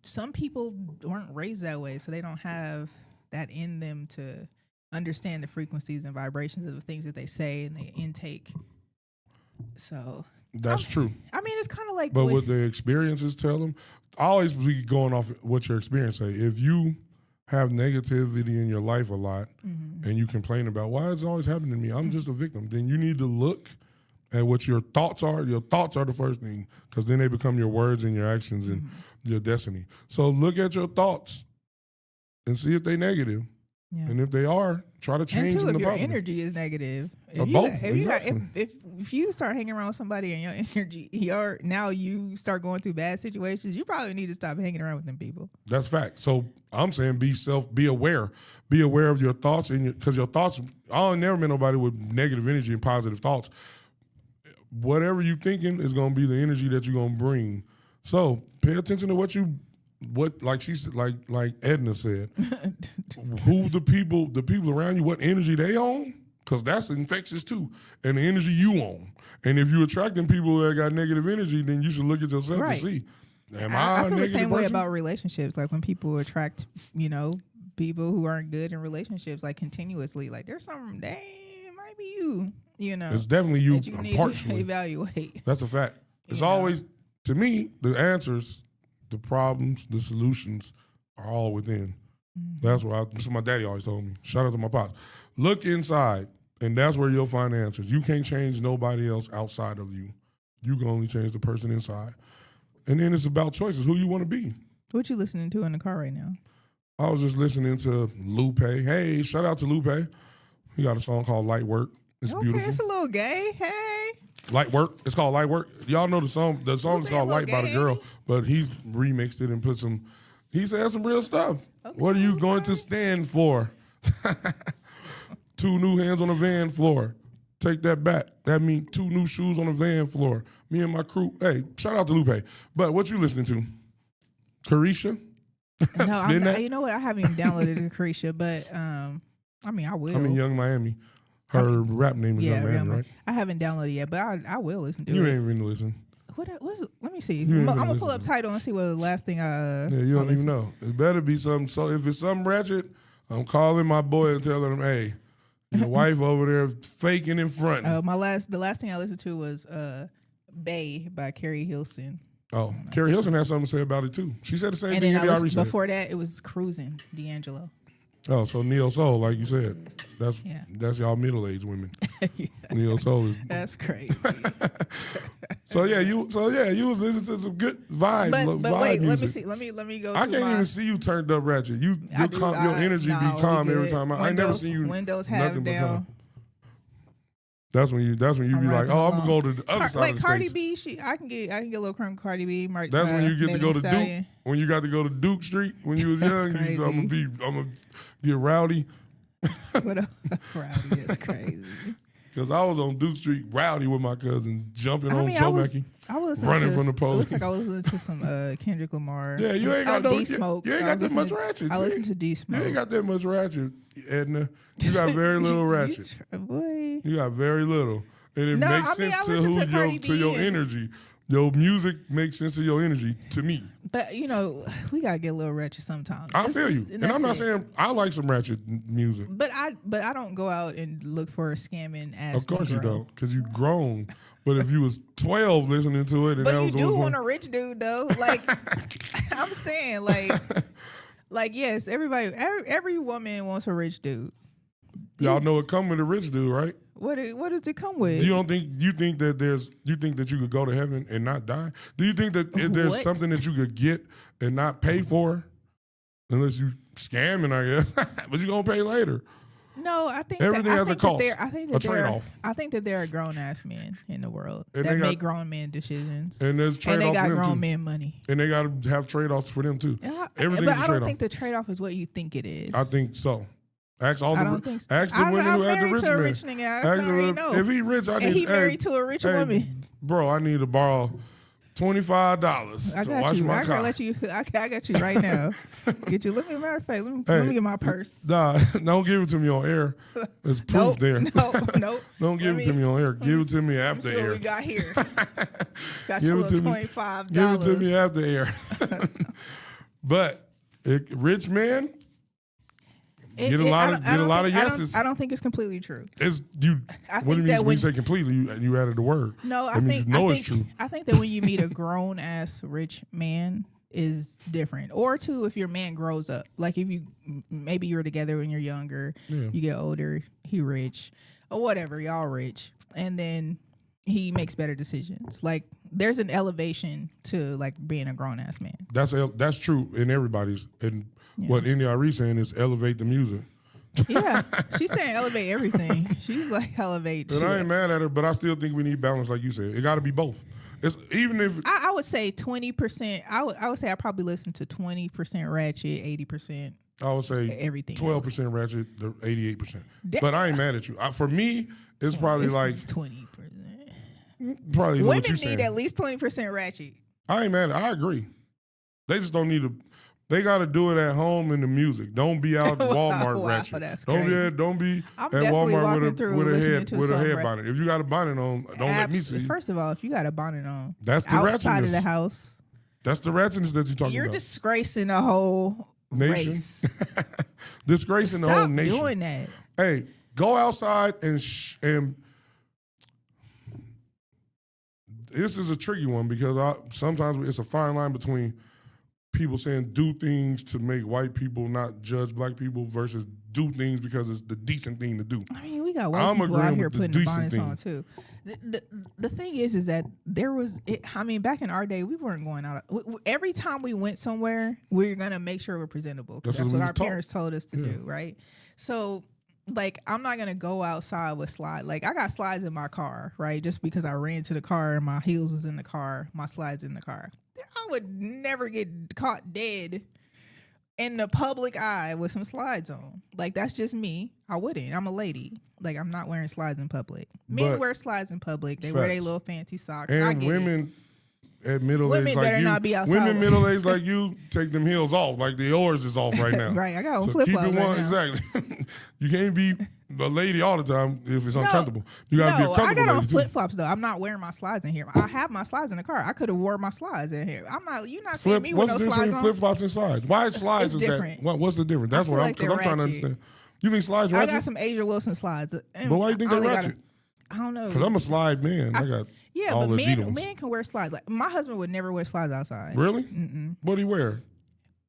some people weren't raised that way, so they don't have that in them to understand the frequencies and vibrations of the things that they say and they intake. So That's true. I mean, it's kind of like. But what the experiences tell them, I always be going off what your experience say. If you have negativity in your life a lot and you complain about why it's always happening to me, I'm just a victim, then you need to look at what your thoughts are. Your thoughts are the first thing, because then they become your words and your actions and your destiny. So look at your thoughts and see if they're negative. Yeah. And if they are, try to change them. And two, if your energy is negative, if you start hanging around with somebody and your energy, now you start going through bad situations, you probably need to stop hanging around with them people. That's fact. So I'm saying be aware of your thoughts, and because your thoughts. I never met nobody with negative energy and positive thoughts. Whatever you thinking is going to be the energy that you're going to bring. So pay attention to like Edna said, who the people around you, what energy they own, because that's infectious too, and the energy you own. And if you're attracting people that got negative energy, then you should look at yourself to see, I feel the same way person? about relationships. Like when people attract, people who aren't good in relationships, like continuously, like there's something, it might be you, It's definitely you, that you need to evaluate. That's a fact. It's always, to me, the answers, the problems, the solutions are all within. That's what my daddy always told me. Shout out to my pops. Look inside, and that's where you'll find answers. You can't change nobody else outside of you. You can only change the person inside. And then it's about choices, who you want to be. What you listening to in the car right now? I was just listening to Lupe. Hey, shout out to Lupe. He got a song called Light Work. It's beautiful. It's a little gay. Hey. Light Work. It's called Light Work. Y'all know the song. The song is called Light by the Girl, but he's remixed it and put some. He said some real stuff. Okay, what are you going to stand for? 2 new hands on the van floor. Take that back. That means 2 new shoes on the van floor. Me and my crew. Hey, shout out to Lupe. But what you listening to? Carisha? No, you know what? I haven't even downloaded Carisha, but I will. Young Miami. Her rap name is Young Miami, right? I haven't downloaded it yet, but I will listen to it. You ain't even listen. Let me see. I'm gonna pull up title and see what the last thing Yeah, you don't even know. It better be something. So if it's something ratchet, I'm calling my boy and telling him, hey, your wife over there faking in front. The last thing I listened to was Bay by Carrie Hilson. Oh, Carrie Hilson had something to say about it too. She said the same and thing. And before that, it was Cruising, D'Angelo. Oh, so Neo Soul, like you said, that's y'all middle-aged women. Yeah. Neo Soul is. That's crazy. So you was listening to some good vibe. But wait, music. let me go. I can't even see you turned up ratchet. Your energy be calm every time. I never seen you windows have down. That's when you be like, oh, I'm gonna go to the other side of the Cardi States. B, I can get a little crumb Cardi B. That's when you get to go to Duke. When you got to go to Duke Street when you was young, I'm gonna get rowdy. What a rowdy is crazy. Because I was on Duke Street rowdy with my cousins, jumping on Joe Mackey. I was running from the police. It looks like I was listening to some Kendrick Lamar. Yeah, you ain't got D-Smoke. You ain't got that much ratchet. I listened to D-Smoke. You ain't got that much ratchet, Edna. You got very little ratchet. Boy. You got very little. And it makes sense to your energy. Your music makes sense to your energy, to me. But, we got to get a little ratchet sometimes. I feel you. And I'm not saying I like some ratchet music. But I don't go out and look for a scamming ass. Of course you don't, because you grown. But if you was 12 listening to it, and but that was you do want a rich dude though. Like I'm saying, like yes, every woman wants a rich dude. Y'all know it come with a rich dude, right? What does it come with? You think that you could go to heaven and not die? Do you think that there's something that you could get and not pay for, unless you scamming, I guess, but you gonna pay later? No, I think everything has a cost. A trade-off. I think that there are grown ass men in the world that make grown men decisions, and there's trade-offs. And they got for them grown too. Men money, and they got to have trade-offs for them too. Everything but is a I trade-off. don't think the trade-off is what you think it is. I think so. Ask the women I'm who had the rich man. If he rich, I need. And he married to a rich woman. Bro, I need to borrow $25 to wash my car. I got you right now. Get you. Matter of fact, let me get my purse. Nah, don't give it to me on air. There's proof there. Nope. Don't give it to me on air. Give it to me after air. What we got here? Got you $25. Give it to me after air. But rich man, Get a lot of yeses. I don't think it's completely true. It's you. I What do think you that mean when you say completely? You added the word. No, That means it's true. I think that when you meet a grown ass rich man is different. Or two, if your man grows up, like if you maybe you're together when you're younger, you get older, he rich or whatever, y'all rich, and then he makes better decisions. Like there's an elevation to like being a grown ass man. That's true in everybody's. And what India saying is elevate the music. Yeah, she's saying elevate everything. She's like elevate. And I ain't mad at her, but I still think we need balance, like you said. It got to be both. It's even if I would say 20%. I would say I probably listen to 20% ratchet, 80%. I would say everything 12% ratchet, 88%. But I ain't mad at you. For me, it's probably like 20%. Probably women what you're need saying. at least 20% ratchet. I ain't mad. I agree. They just don't need to. They got to do it at home in the music. Don't be out at Walmart Wow, ratchet. that's Don't crazy. don't be I'm at definitely Walmart walking through listening to with a some head rap- bonnet. If you got a bonnet on, don't let me see. First of all, if you got a bonnet on, That's the outside of ratchetness. the house, That's the ratchetness that you're talking you're about. disgracing the whole Nation. race. Disgracing the whole nation. Stop doing that. Hey, go outside and this is a tricky one because sometimes it's a fine line between people saying do things to make white people not judge black people versus do things because it's the decent thing to do. I mean, we got white people out here putting the bonnets on too. The thing is that there was, back in our day, we weren't going out. Every time we went somewhere, we were going to make sure we're presentable. That's what our parents told us to do, right? So, like, I'm not going to go outside with slides. Like, I got slides in my car, right? Just because I ran to the car and my heels was in the car, my slides in the car. I would never get caught dead in the public eye with some slides on. Like, that's just me. I wouldn't. I'm a lady. Like, I'm not wearing slides in public. Men wear slides in public. They wear their little fancy socks. And women at middle age like better you, not be outside. women middle age like you, take them heels off. Like the yours is off right now. Right, I got on so flip keep flops it right one now. exactly. You can't be a lady all the time if it's uncomfortable. You gotta be a comfortable I got on lady flip flops though. I'm not wearing my slides in here. I have my slides in the car. I could have wore my slides in here. I'm not. You're not seeing me with What's no the difference slides between on. flip flops and slides? Why slides It's is different. that? What's the difference? That's what I'm like they're trying to ratchet. understand. You think slides I ratchet? got some Asia Wilson slides. But why do you think they're ratchet? I don't know. Because I'm a slide man. I got all but the Adidas. men can wear slides. Like my husband would never wear slides outside. Really? What do he wear?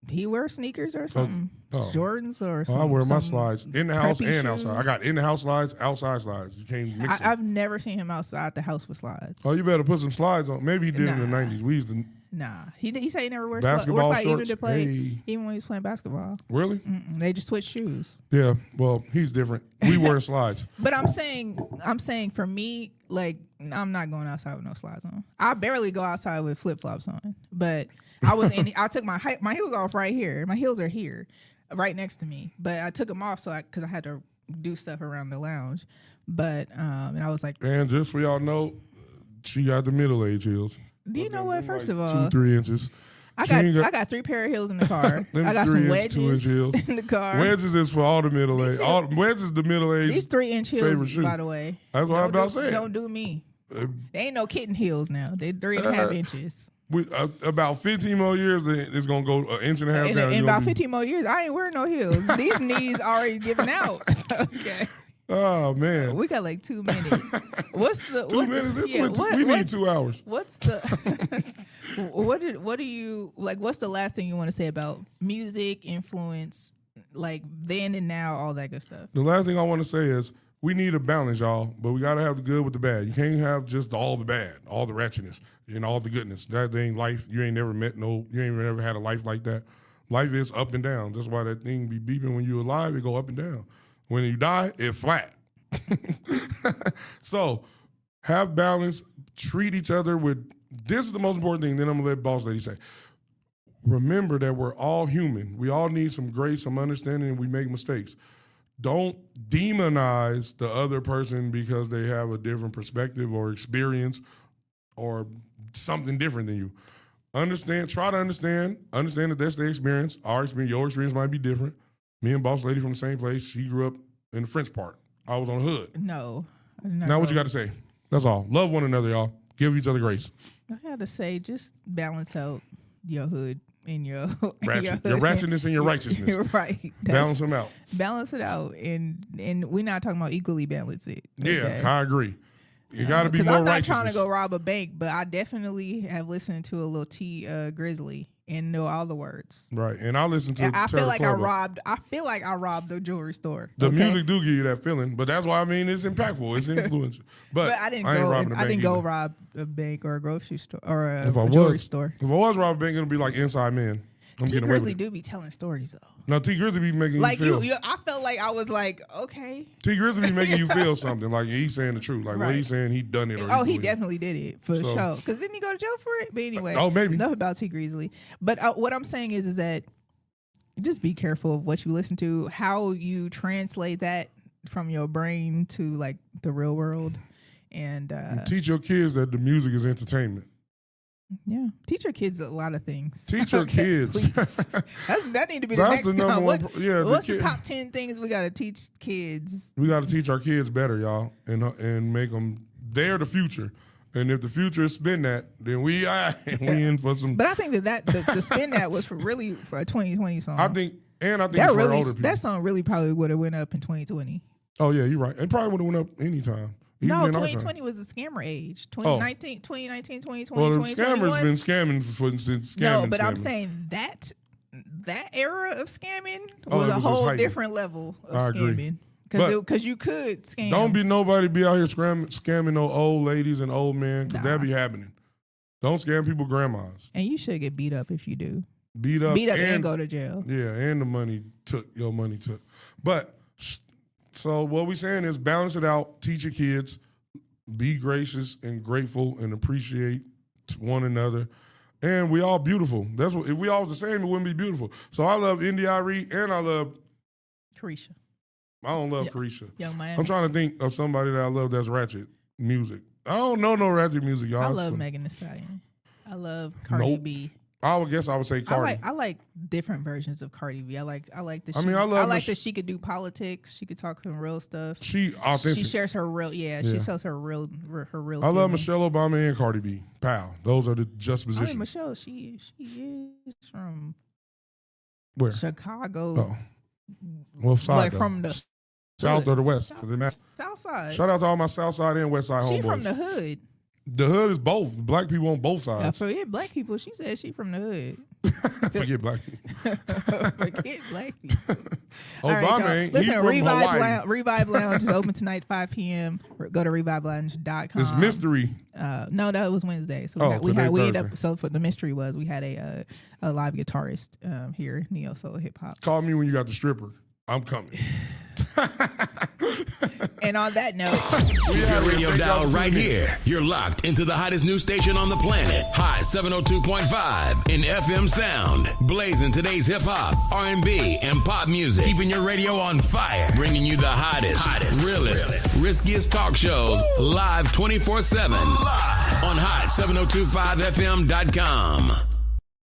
He wears sneakers or something, Jordans or something. I wear my slides in the house and shoes. outside. I got in the house slides, outside slides. You can't mix them. I've never seen him outside the house with slides. Oh, you better put some slides on. Maybe he did in the 90s. We used to. Nah, he said he never wears Basketball slides. shorts, Even to play, hey. even when he was playing basketball. Really? They just switch shoes. Yeah. Well, he's different. We wear slides. But I'm saying for me, like I'm not going outside with no slides on. I barely go outside with flip flops on. But I took my heels off right here. My heels are here, right next to me. But I took them off because I had to do stuff around the lounge. But and I was like, and just for y'all know, she got the middle age heels. Do you know what? First of all, 2-3 inches. I got 3 pair of heels in the car. I got some 3-inch, 2-inch heels. wedges in the car. Wedges is for all the middle age. Wedges is the middle age. These 3-inch favorite heels, shoe. by the way. That's what I'm about to say. Don't do me. They ain't no kitten heels now. They 3.5 inches. About 15 more years, it's gonna go an inch and a half down. In about 15 more years, I ain't wearing no heels. These knees already giving out. Okay. Oh man, we got like 2 minutes. What's the 2 minutes? We need 2 hours. What's the what do you like? What's the last thing you want to say about music influence, like then and now, all that good stuff? The last thing I want to say is we need a balance, y'all. But we gotta have the good with the bad. You can't have just all the bad, all the ratchetness, and all the goodness. That ain't life. You ain't never you ain't never had a life like that. Life is up and down. That's why that thing be beeping when you're alive. It go up and down. When you die, it flat. So have balance. Treat each other with. This is the most important thing. Then I'm gonna let Boss Lady say. Remember that we're all human. We all need some grace, some understanding, and we make mistakes. Don't demonize the other person because they have a different perspective or experience or something different than you. Try to understand that that's their experience. Our experience, your experience might be different. Me and Boss Lady from the same place. She grew up in the French part. I was on the hood. No. Now what you got to say? That's all. Love one another, y'all. Give each other grace. I got to say, just balance out your hood in your Ratchet. Your ratchetness and your righteousness. Right. Balance them out. Balance it out, and we're not talking about equally balance it. Yeah, I agree. You got to be more I'm not righteous. trying to go rob a bank, but I definitely have listened to a little T Grizzly and know all the words. Right, and I listen to. I feel like I robbed the jewelry store. The music do give you that feeling, but that's why I mean it's impactful, it's influential. But I didn't go rob a bank or a grocery store or a jewelry store. If I was robbing a bank, it'd be like Inside Man. T Grizzly do be telling stories though. No, T Grizzly be making you feel. I felt like I was like, okay. T Grizzly be making you feel something. Like he's saying the truth. Like what he's saying, he done it. Or he definitely did it for sure. Because didn't he go to jail for it? But anyway. Maybe. Enough about T Grizzly. But what I'm saying is that just be careful of what you listen to, how you translate that from your brain to like the real world, and teach your kids that the music is entertainment. Yeah, teach your kids a lot of things. Teach your kids. That need to be the next number one. What's the top 10 things we got to teach kids? We got to teach our kids better, y'all, and make them. They're the future, and if the future is spin that, then we in for some. But I think that the spin that was for a 2020 song. I think that it's for older people. That song really probably would have went up in 2020. Oh yeah, you're right. It probably would have went up anytime. No, 2020 was the scammer age. 2019, 2020, well, the 2021. scammers been scamming since scamming. No, but I'm saying that era of scamming was a whole different level of scamming. Because you could scam. Don't be out here scamming no old ladies and old men, because that be happening. Don't scam people grandmas. And you should get beat up if you do. Beat up and go to jail. Yeah, and your money took. But so what we saying is balance it out, teach your kids, be gracious and grateful and appreciate one another. And we all beautiful. That's what, if we all was the same, it wouldn't be beautiful. So I love India.Arie and I love Carisha. I don't love Carisha. Young Miami. I'm trying to think of somebody that I love that's ratchet music. I don't know no ratchet music, y'all. I love Megan Thee Stallion. I love Cardi B. I would say Cardi. I like different versions of Cardi B. I like that. I like that she could do politics. She could talk some real stuff. She authentic. She shares her real. Yeah, she sells her real. I love Michelle Obama and Cardi B. Pal. Those are the juxtapositions. I mean, Michelle, she is from where? Chicago. Oh, well, side like though. from the South or the West? South side. Shout out to all my South Side and West Side homeboys. She from the hood. The hood is both. Black people on both sides. Forget black people. She said she from the hood. Forget black people. Forget black people. Obama ain't. Listen, He from Hawaii. Revive Lounge is open tonight, 5 p.m. Go to revivelounge.com. It's mystery. No, that was Wednesday. So for the mystery was we had a live guitarist here, Neo Soul Hip Hop. Call me when you got the stripper. I'm coming. And on that note, keep your radio dial right here. You're locked into the hottest news station on the planet. High 702.5 in FM sound. Blazing today's hip hop, R&B, and pop music. Keeping your radio on fire. Bringing you the hottest, realest, riskiest talk shows live 24/7 on hot 702.5fm.com.